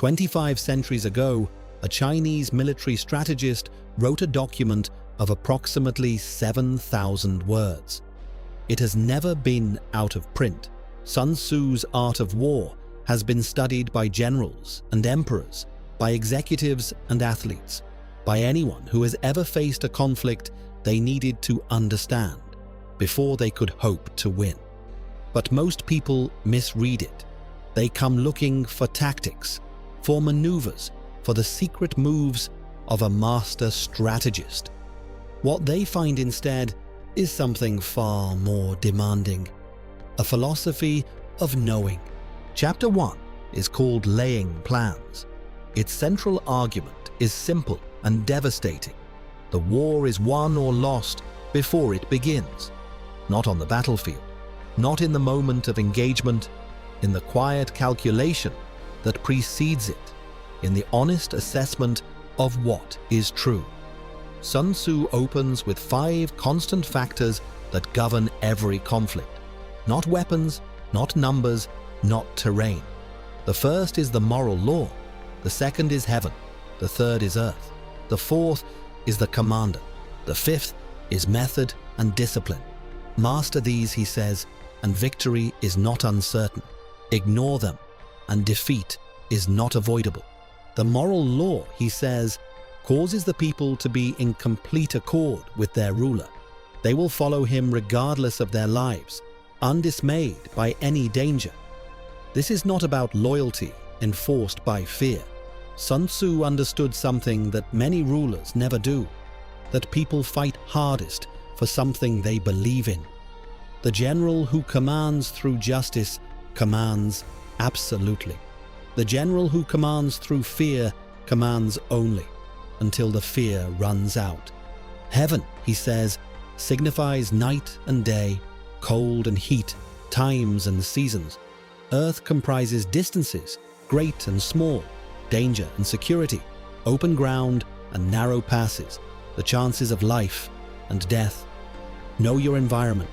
25 centuries ago, a Chinese military strategist wrote a document of approximately 7,000 words. It has never been out of print. Sun Tzu's art of war has been studied by generals and emperors, by executives and athletes, by anyone who has ever faced a conflict they needed to understand before they could hope to win. But most people misread it. They come looking for tactics, for maneuvers, for the secret moves of a master strategist. What they find instead is something far more demanding, a philosophy of knowing. Chapter 1 is called Laying Plans. Its central argument is simple and devastating. The war is won or lost before it begins, not on the battlefield, not in the moment of engagement, in the quiet calculation that precedes it, in the honest assessment of what is true. Sun Tzu opens with 5 constant factors that govern every conflict. Not weapons, not numbers, not terrain. The first is the moral law. The second is heaven. The third is earth. The fourth is the commander. The fifth is method and discipline. Master these, he says, and victory is not uncertain. Ignore them, and defeat is not avoidable. The moral law, he says, causes the people to be in complete accord with their ruler. They will follow him regardless of their lives, undismayed by any danger. This is not about loyalty enforced by fear. Sun Tzu understood something that many rulers never do, that people fight hardest for something they believe in. The general who commands through justice commands absolutely. The general who commands through fear commands only, until the fear runs out. Heaven, he says, signifies night and day, cold and heat, times and seasons. Earth comprises distances, great and small, danger and security, open ground and narrow passes, the chances of life and death. Know your environment,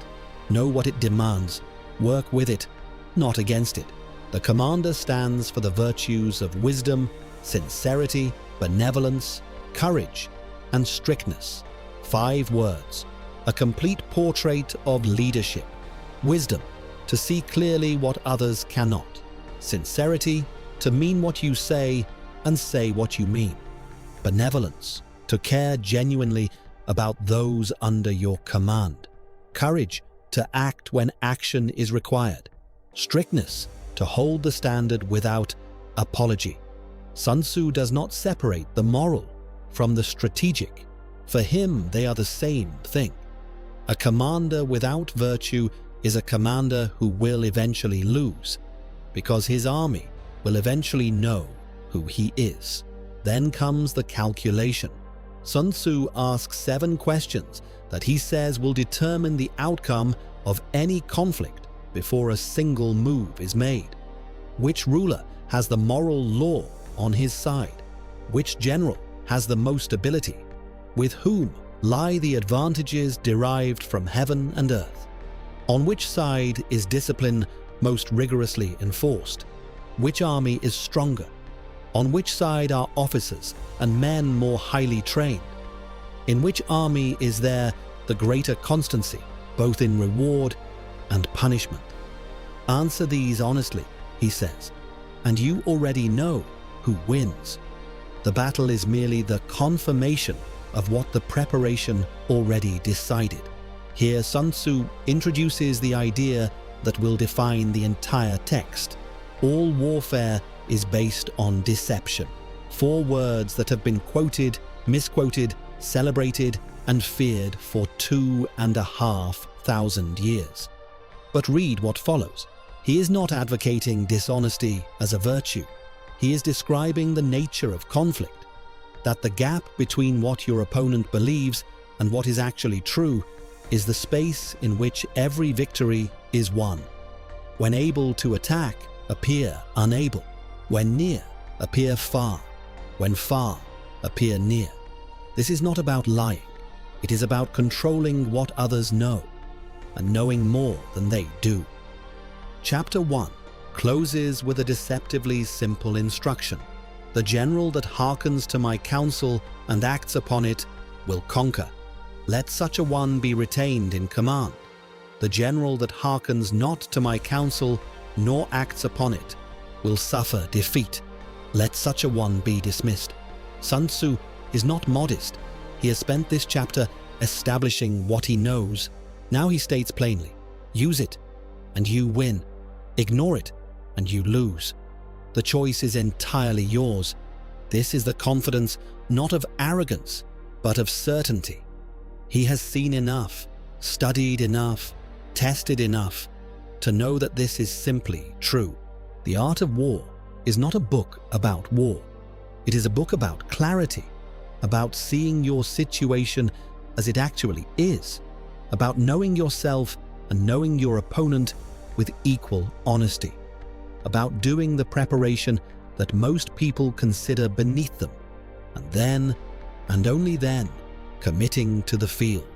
know what it demands, work with it, not against it. The commander stands for the virtues of wisdom, sincerity, benevolence, courage, and strictness. 5 words, a complete portrait of leadership. Wisdom, to see clearly what others cannot. Sincerity, to mean what you say and say what you mean. Benevolence, to care genuinely about those under your command. Courage, to act when action is required. Strictness, to hold the standard without apology. Sun Tzu does not separate the moral from the strategic. For him, they are the same thing. A commander without virtue is a commander who will eventually lose, because his army will eventually know who he is. Then comes the calculation. Sun Tzu asks 7 questions that he says will determine the outcome of any conflict before a single move is made. Which ruler has the moral law on his side? Which general has the most ability? With whom lie the advantages derived from heaven and earth? On which side is discipline most rigorously enforced? Which army is stronger? On which side are officers and men more highly trained? In which army is there the greater constancy, both in reward and punishment? Answer these honestly, he says, and you already know who wins. The battle is merely the confirmation of what the preparation already decided. Here Sun Tzu introduces the idea that will define the entire text. All warfare is based on deception. 4 words that have been quoted, misquoted, celebrated, and feared for 2,500 years. But read what follows. He is not advocating dishonesty as a virtue. He is describing the nature of conflict, that the gap between what your opponent believes and what is actually true is the space in which every victory is won. When able to attack, appear unable. When near, appear far. When far, appear near. This is not about lying. It is about controlling what others know and knowing more than they do. Chapter 1 closes with a deceptively simple instruction. The general that hearkens to my counsel and acts upon it will conquer. Let such a one be retained in command. The general that hearkens not to my counsel nor acts upon it will suffer defeat. Let such a one be dismissed. Sun Tzu is not modest. He has spent this chapter establishing what he knows. Now he states plainly, use it and you win. Ignore it and you lose. The choice is entirely yours. This is the confidence not of arrogance, but of certainty. He has seen enough, studied enough, tested enough to know that this is simply true. The Art of War is not a book about war. It is a book about clarity, about seeing your situation as it actually is, about knowing yourself and knowing your opponent with equal honesty, about doing the preparation that most people consider beneath them, and then, and only then, committing to the field.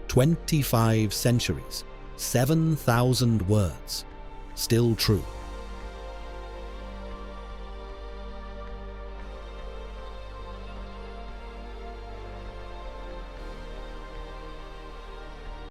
25 centuries, 7,000 words, still true.